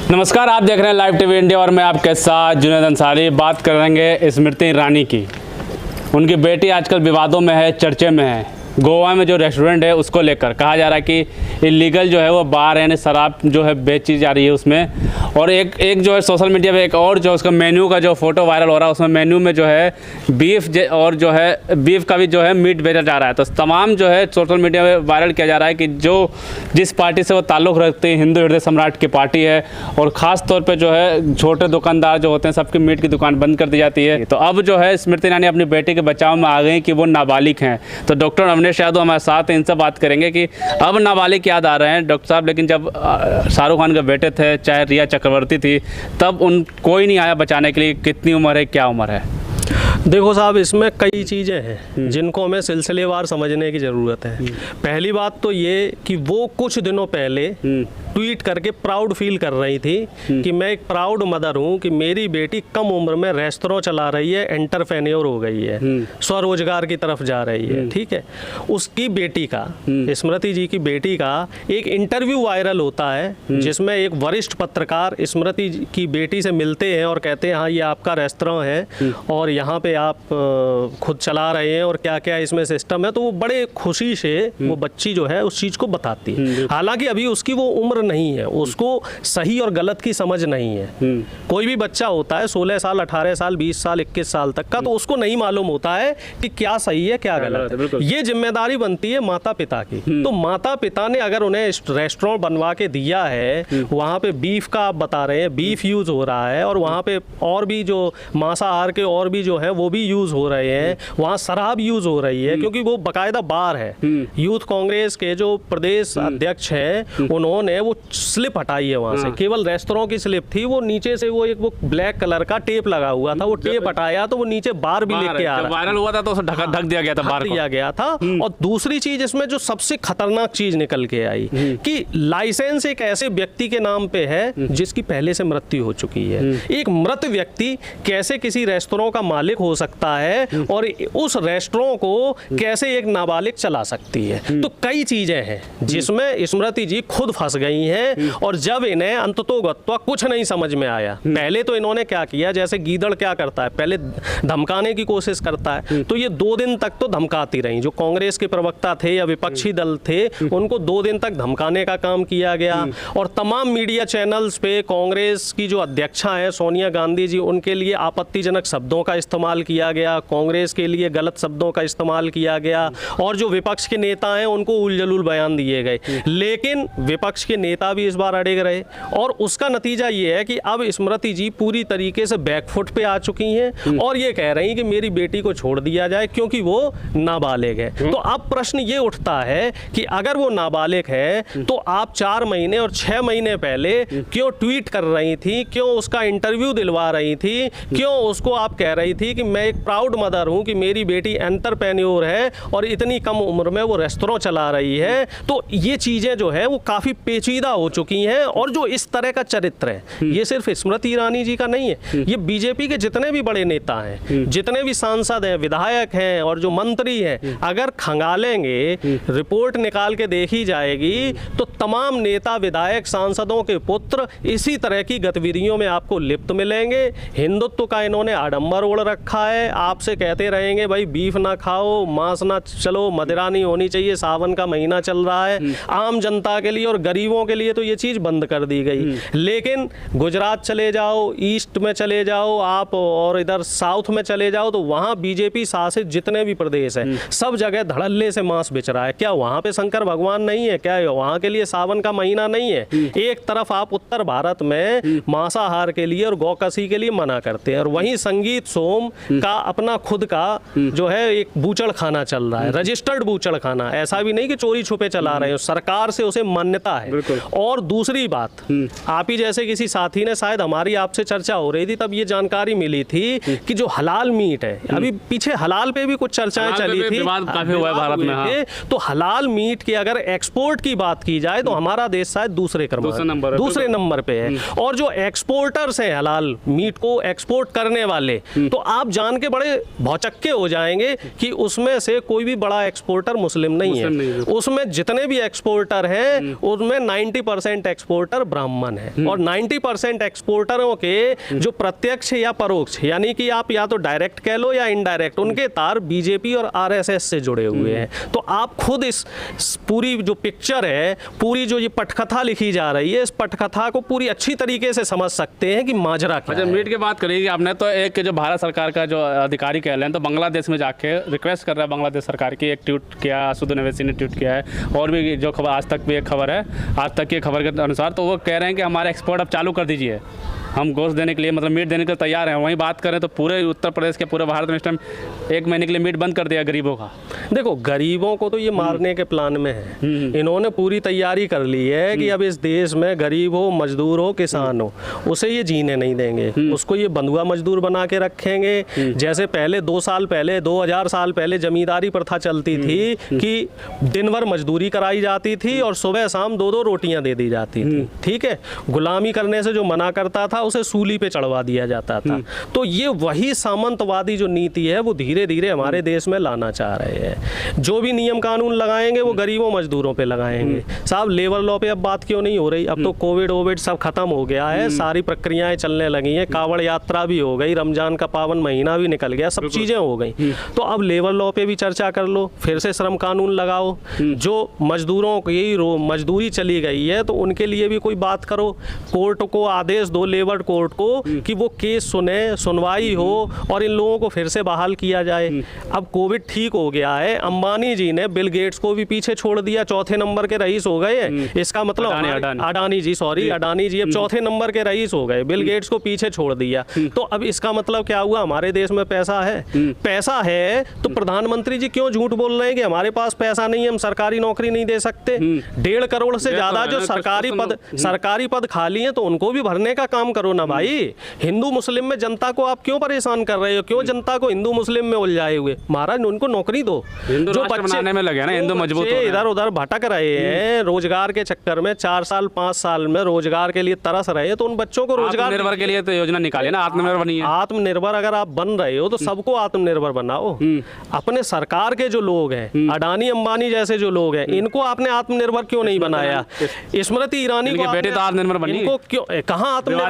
नमस्कार, आप देख रहे हैं लाइव टीवी इंडिया और मैं आपके साथ जुनैद अंसारी। बात करेंगे स्मृति ईरानी की। उनकी बेटी आजकल विवादों में है, चर्चे में है। गोवा में जो रेस्टोरेंट है उसको लेकर कहा जा रहा है कि इलीगल जो है वो बार यानी शराब जो है बेची जा रही है उसमें। और एक जो है सोशल मीडिया पे एक और जो उसका मेन्यू का जो फोटो वायरल हो रहा है, उसमें मेन्यू में जो है बीफ और जो है बीफ का भी जो है मीट बेचा जा रहा है। तो तमाम जो है सोशल मीडिया में वायरल किया जा रहा है कि जिस पार्टी से वो ताल्लुक़ रखते हैं, हिंदू हृदय सम्राट की पार्टी है। और ख़ास तौर पर जो है छोटे दुकानदार जो होते हैं सबकी मीट की दुकान बंद कर दी जाती है। तो अब जो है स्मृति ईरानी अपनी बेटी के बचाव में आ गई कि वो नाबालिग हैं। तो डॉक्टर अवनीश यादव हमारे साथ हैं, इनसे बात करेंगे कि अब नाबालिग याद आ रहे हैं डॉक्टर साहब, लेकिन जब शाहरुख खान के बेटे थे, चाहे रिया चक्रवर्ती थी, तब कोई नहीं आया बचाने के लिए। कितनी उम्र है, क्या उम्र है? देखो साहब, इसमें कई चीज़ें हैं जिनको हमें सिलसिलेवार समझने की ज़रूरत है। पहली बात तो ये कि वो कुछ दिनों पहले ट्वीट करके प्राउड फील कर रही थी कि मैं एक प्राउड मदर हूँ कि मेरी बेटी कम उम्र में रेस्टोरेंट चला रही है, एंटरप्रेन्योर हो गई है, स्वरोजगार की तरफ जा रही है। ठीक है, उसकी बेटी का, स्मृति जी की बेटी का एक इंटरव्यू वायरल होता है जिसमें एक वरिष्ठ पत्रकार स्मृति की बेटी से मिलते हैं और कहते हैं हाँ ये आपका रेस्टोरेंट है और यहाँ पे आप खुद चला रहे हैं और क्या क्या इसमें सिस्टम है। तो वो बड़े खुशी से वो बच्ची जो है उस चीज़ को बताती है। हालांकि अभी उसकी वो उम्र नहीं है, उसको सही और गलत की समझ नहीं है। कोई भी बच्चा होता है 16 साल, 18 साल, 20 साल, 21 साल तक का, तो उसको नहीं मालूम होता है कि क्या सही है क्या गलत है। ये जिम्मेदारी बनती है माता पिता की। तो माता पिता ने अगर उन्हें रेस्टोरेंट बनवा के दिया है, वहाँ पे बीफ का आप बता रहे हैं, बीफ यूज हो रहा है और वहाँ पे और भी जो मांसाहार के और भी जो है वो भी यूज हो रहे हैं, वहाँ शराब यूज हो रही है क्योंकि वो बाकायदा बार है। यूथ कांग्रेस के जो प्रदेश अध्यक्ष हैं उन्होंने वो स्लिप हटाई है वहाँ से, केवल रेस्टोरेंट की स्लिप थी। वो नीचे से वो ब्लैक कलर का टेप लगा हुआ था, वो टेप हटाया तो वो नीचे बार भी लेके आ रहा। वायरल हुआ था तो ढक दिया गया था, बार दिया गया था। और दूसरी चीज इसमें जो सबसे खतरनाक चीज निकल के आई कि लाइसेंस एक ऐसे व्यक्ति के नाम पे है जिसकी पहले से मृत्यु हो चुकी है। एक मृत व्यक्ति कैसे किसी रेस्टोरेंट का मालिक हो सकता है और उस रेस्टोरेंट को कैसे एक नाबालिग चला सकती है? तो कई चीजें हैं जिसमें स्मृति जी खुद फंस गई हैं और जब इन्हें अंततोगत्वा कुछ नहीं समझ में आया। पहले तो इन्होंने क्या किया, जैसे गीदड़ क्या करता है, पहले धमकाने की कोशिश करता है, तो ये 2 दिन तक तो धमकाती रही। जो कांग्रेस के प्रवक्ता थे या विपक्षी दल थे उनको 2 दिन तक धमकाने का काम किया गया और तमाम मीडिया चैनल्स पे कांग्रेस की जो अध्यक्षा है सोनिया गांधी जी, उनके लिए आपत्तिजनक शब्दों का इस्तेमाल किया गया, कांग्रेस के लिए गलत शब्दों का इस्तेमाल किया गया और जो विपक्ष के नेता हैं उनको उलझलूल बयान दिए गए। लेकिन विपक्ष के नेता भी इस बार अड़े रहे और उसका नतीजा ये है कि अब स्मृति जी पूरी तरीके से बैकफुट पे आ चुकी हैं और ये कह रही हैं कि मेरी बेटी को छोड़ दिया जाए क्योंकि वो नाबालिग है। तो अब प्रश्न ये उठता है कि अगर वो नाबालिग है तो आप 4 महीने और 6 महीने पहले क्यों ट्वीट कर रही थी, क्यों उसका इंटरव्यू दिलवा रही थी, क्यों उसको आप कह रही थी कि मैं एक प्राउड मदर हूं कि मेरी बेटी एंटरप्रेन्योर है और इतनी कम उम्र में वो रेस्टोरेंट चला रही है। तो ये चीजें जो है वो काफी पेचीदा हो चुकी हैं और जो इस तरह का चरित्र है ये सिर्फ स्मृति ईरानी जी का नहीं है, ये बीजेपी के जितने भी बड़े नेता हैं, जितने भी सांसद हैं, विधायक हैं और जो मंत्री हैं, अगर खंगालेंगे, रिपोर्ट निकाल के देखी जाएगी तो तमाम नेता, विधायक, सांसदों के पुत्र इसी तरह की गतिविधियों में आपको लिप्त मिलेंगे। हिंदुत्व का इन्होंने आडंबर ओढ़ रखा है, आपसे कहते रहेंगे भाई बीफ ना खाओ, मांस ना चलो, मदिरा नहीं होनी चाहिए, सावन का महीना चल रहा है। आम जनता के लिए और गरीबों के लिए तो ये चीज़ बंद कर दी गई। लेकिन गुजरात चले जाओ, ईस्ट में चले जाओ आप और इधर साउथ में चले जाओ तो वहाँ बीजेपी शासित जितने भी प्रदेश हैं सब जगह धड़ल्ले से मांस बेच रहा है। क्या वहाँ पे शंकर भगवान नहीं है? क्या वहाँ के लिए सावन का महीना नहीं है? एक तरफ आप उत्तर भारत में मांसाहार के लिए और गौकसी के लिए मना करते हैं और वहीं संगीत सोम का अपना खुद का जो है एक बूचड़ खाना चल रहा है, रजिस्टर्ड बूचड़ खाना, ऐसा भी नहीं कि चोरी छुपे चला रहे हो, सरकार से उसे मान्यता है। और दूसरी बात, आप ही जैसे किसी साथी ने, शायद हमारी आपसे चर्चा हो रही थी तब ये जानकारी मिली थी कि जो हलाल मीट है, अभी पीछे हलाल पे भी कुछ चर्चाएं चली थी, काफी हुआ भारत में। हाँ। तो हलाल मीट की अगर एक्सपोर्ट की बात की जाए तो हमारा देश शायद दूसरे नंबर पे है। और जो एक्सपोर्टर्स हैं हलाल मीट को एक्सपोर्ट करने वाले, तो आप जान के बड़े भौचक्के हो जाएंगे कि उसमें से कोई भी बड़ा एक्सपोर्टर मुस्लिम नहीं है। उसमें जितने भी एक्सपोर्टर हैं उनमें 90% एक्सपोर्टर ब्राह्मण है और 90% एक्सपोर्टरों के जो प्रत्यक्ष या परोक्ष, यानी कि आप या तो डायरेक्ट कह लो या इनडायरेक्ट, उनके तार बीजेपी और आरएसएस से जुड़े हुए हैं। तो आप खुद इस पूरी जो पिक्चर है, पूरी जो ये पटकथा लिखी जा रही है, इस पटकथा को पूरी अच्छी तरीके से समझ सकते हैं कि माजरा क्या अच्छा, है। मीट की बात करेंगे आपने, तो एक जो भारत सरकार का जो अधिकारी कह रहे हैं, तो बांग्लादेश में जाके रिक्वेस्ट कर रहा है बांग्लादेश सरकार की, एक ट्वीट किया असुद्दीन अवैसी ने, ट्वीट किया है। और भी जो खबर आज तक भी एक खबर है, आज तक की खबर के अनुसार, तो वो कह रहे हैं कि हमारे एक्सपोर्ट अब चालू कर दीजिए, हम गोश्त देने के लिए, मतलब मीट देने के लिए तैयार हैं। वहीं बात करें तो पूरे उत्तर प्रदेश के, पूरे भारत में इस टाइम 1 महीने के लिए मीट बंद कर दिया गरीबों का। देखो, गरीबों को तो ये मारने के प्लान में है। इन्होंने पूरी तैयारी कर ली है कि अब इस देश में गरीब हो, मजदूर हो, किसान हो, उसे ये जीने नहीं देंगे। उसको ये बंधुआ मजदूर बना के रखेंगे। जैसे पहले 2 साल पहले, 2000 साल पहले जमींदारी प्रथा चलती थी कि दिन भर मजदूरी कराई जाती थी और सुबह शाम 2-2 रोटियां दे दी जाती थी। ठीक है, गुलामी करने से जो मना करता था उसे सूली पे चढ़वा दिया जाता था। तो ये वही सामंतवादी जो नीति है वो धीरे धीरे हमारे देश में लाना चाह रहे हैं। जो भी नियम कानून लगाएंगे वो गरीबों मजदूरों पे लगाएंगे। साहब, लेबर लॉ पे अब बात क्यों नहीं हो रही? अब तो कोविड सब खत्म हो गया है, सारी प्रक्रियाएं चलने लगी हैं, कावड़ यात्रा भी हो गई, रमजान का पावन महीना भी निकल गया, सब चीजें हो गई। तो अब लेबर लॉ पे भी चर्चा कर लो, फिर से श्रम कानून लगाओ। जो मजदूरों की मजदूरी चली गई है तो उनके लिए भी कोई बात करो। कोर्ट को आदेश दो, लेबर कोर्ट को, कि वो केस सुने, सुनवाई हो और इन लोगों को फिर से बहाल किया जाए। अब कोविड ठीक हो गया है, अंबानी जी ने बिल गेट्स को भी पीछे छोड़ दिया, 4थे नंबर के रईस हो गए। इसका मतलब अडानी जी अब 4थे नंबर के रईस हो गए, बिल गेट्स को पीछे छोड़ दिया। तो अब इसका मतलब क्या हुआ? हमारे देश में पैसा है। पैसा है तो प्रधानमंत्री जी क्यों झूठ बोल रहे हैं कि हमारे पास पैसा नहीं है, हम सरकारी नौकरी नहीं दे सकते? 1.5 करोड़ से ज्यादा जो सरकारी पद खाली हैं तो उनको भी भरने का काम करो ना भाई। हिंदू मुस्लिम में जनता को आप क्यों परेशान कर रहे हो? क्यों जनता को हिंदू मुस्लिम में उलझाए हुए? महाराज, उनको नौकरी दो। जो बच्चे में लगे ना, हिंदू मजबूत इधर उधर भटक रहे हैं रोजगार के चक्कर में, 4 साल 5 साल में रोजगार के लिए तरस रहे हैं, तो उन बच्चों को रोजगार निर्भर के लिए तो योजना निकाले ना, आत्मनिर्भर बनिए। आत्मनिर्भर अगर आप बन रहे हो तो सबको आत्मनिर्भर बनाओ। अपने सरकार के जो लोग हैं, अडानी अंबानी जैसे जो लोग हैं, इनको आपने आत्मनिर्भर क्यों नहीं बनाया? स्मृति ईरानी को बेटे तो आत्मनिर्भर बनी, इनको क्यों, कहाँ आत्मनिर्भर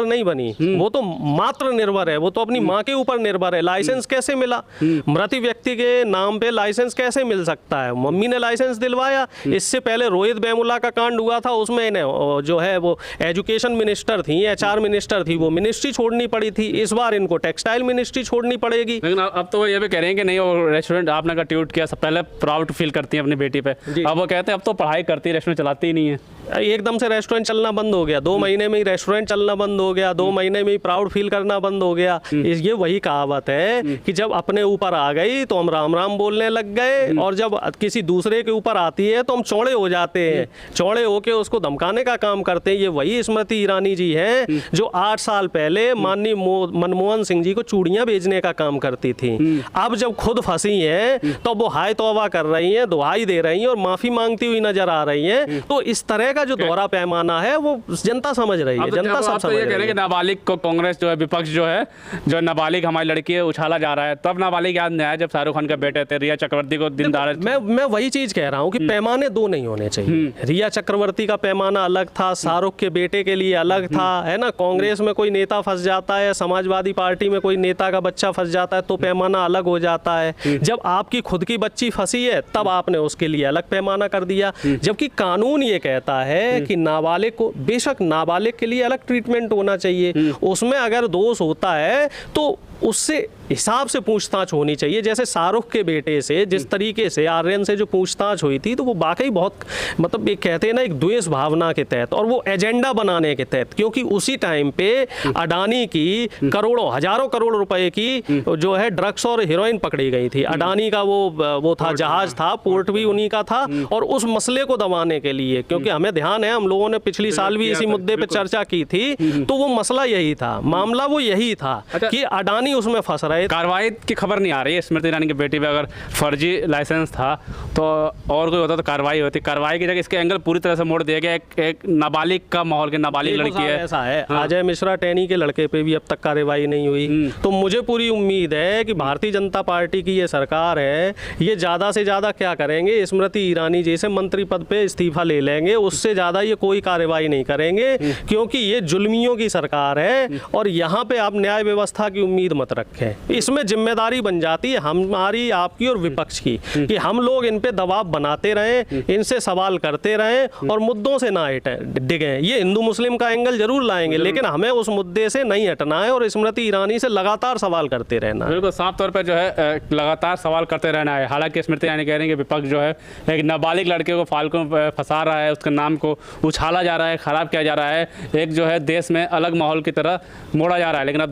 नहीं बनी? वो तो मात्र निर्भर है, वो तो अपनी माँ के ऊपर निर्भर है। लाइसेंस कैसे मिला? मृत व्यक्ति के नाम पे लाइसेंस कैसे मिल सकता है? मम्मी ने लाइसेंस दिलवाया। इससे पहले रोहित वेमुला का कांड हुआ था, उसमें इन्हें जो है वो एजुकेशन मिनिस्टर थी, HR मिनिस्टर थी, वो मिनिस्ट्री छोड़नी पड़ी थी। इस बार इनको टेक्सटाइल मिनिस्ट्री छोड़नी पड़ेगी। लेकिन अब तो वो ये भी कह रहे हैं कि नहीं, वो रेस्टोरेंट आपने का ट्वीट किया, पहले प्राउड फील करती है अपनी बेटी पे, अब वो कहते हैं अब तो पढ़ाई करती है, रेस्टोरेंट चलाती ही नहीं है। एकदम से रेस्टोरेंट चलना बंद हो गया, 2 महीने में ही रेस्टोरेंट चलना बंद हो गया, 2 महीने में ही प्राउड फील करना बंद हो गया। ये वही कहावत है कि जब अपने ऊपर आ गई तो हम राम राम बोलने लग गए, और जब किसी दूसरे के ऊपर आती है तो हम चौड़े हो जाते हैं, चौड़े होके उसको धमकाने का काम करते हैं। ये वही स्मृति ईरानी जी हैं जो 8 साल पहले माननीय मनमोहन सिंह जी को चूड़ियां बेचने का काम करती थी। अब जब खुद फंसी हैं तो वो हाय तौबा कर रही हैं, दुहाई दे रही हैं और माफी मांगती हुई नजर आ रही हैं। तो इस तरह का जो दोहरा पैमाना है वो जनता समझ रही है। जनता सब समझ रही है कि नाबालिग को कांग्रेस जो है, विपक्ष जो है, जो नाबालिग हमारी लड़की है उछाला जा रहा है। तब नाबालिग याद नहीं आया जब शाहरुख खान के बेटे थे, रिया चक्रवर्ती को दिन दहाड़े। मैं वही चीज कह रहा हूँ कि पैमाने 2 नहीं होने चाहिए। रिया चक्रवर्ती का पैमाना अलग था, शाहरुख के बेटे के लिए अलग था, है ना। कांग्रेस में कोई नेता फंस जाता है, समाजवादी पार्टी में कोई नेता का बच्चा फंस जाता है तो पैमाना अलग हो जाता है। जब आपकी खुद की बच्ची फंसी है तब आपने उसके लिए अलग पैमाना कर दिया, जबकि कानून ये कहता है कि नाबालिग को, बेशक नाबालिग के लिए अलग ट्रीटमेंट होना चाहिए, उसमें अगर दोष होता है तो उससे हिसाब से पूछताछ होनी चाहिए। जैसे शाहरुख के बेटे से जिस तरीके से आर्यन से जो पूछताछ हुई थी, तो वो वाकई बहुत, मतलब एक कहते हैं ना, एक द्वेष भावना के तहत और वो एजेंडा बनाने के तहत, क्योंकि उसी टाइम पे अडानी की करोड़ों, हजारों करोड़ रुपए की जो है ड्रग्स और हीरोइन पकड़ी गई थी। अडानी का वो था, जहाज था, पोर्ट भी उन्हीं का था, और उस मसले को दबाने के लिए, क्योंकि हमें ध्यान है, हम लोगों ने पिछली साल भी इसी मुद्दे पर चर्चा की थी, तो वो मसला यही था, मामला वो यही था कि अडानी ईरानी उसमें फंस रहे। कार्रवाई की खबर नहीं आ रही है स्मृति ईरानी की बेटी पे। अगर फर्जी लाइसेंस था तो और कोई होता तो कार्रवाई होती। कार्रवाई की जगह इसके एंगल पूरी तरह से मोड़ दिया गया। एक नाबालिग का माहौल, की नाबालिग देखो लड़की साहब, है। ऐसा है हाँ। अजय मिश्रा टैनी के लड़के पे भी अब तक कार्रवाई नहीं हुई। तो मुझे पूरी उम्मीद है कि भारतीय जनता पार्टी की ये सरकार है, ये ज़्यादा से ज़्यादा क्या करेंगे, स्मृति ईरानी जैसे मंत्री पद पे इस्तीफा ले लेंगे, उससे ज़्यादा ये कोई कार्रवाई नहीं करेंगे, क्योंकि ये जुल्मियों की सरकार है। और यहाँ पे आप न्याय व्यवस्था की उम्मीद मत रखें। इसमें जिम्मेदारी बन जाती है हमारी, आपकी और विपक्ष की, कि हम लोग इन पे दबाव बनाते रहें, इनसे सवाल करते रहें और मुद्दों से ना डिगें। ये हिंदू मुस्लिम का एंगल जरूर लाएंगे, लेकिन हमें उस मुद्दे से नहीं हटना है और स्मृति ईरानी से लगातार सवाल करते रहना है। बिल्कुल साफ तौर पर जो है लगातार सवाल करते रहना है। हालांकि स्मृति ईरानी कह रही है कि विपक्ष जो है एक नाबालिग लड़के को फालतू में फंसा रहा है, उसके नाम को उछाला जा रहा है, खराब किया जा रहा है, एक जो है देश में अलग माहौल की तरह मोड़ा जा रहा है। लेकिन अब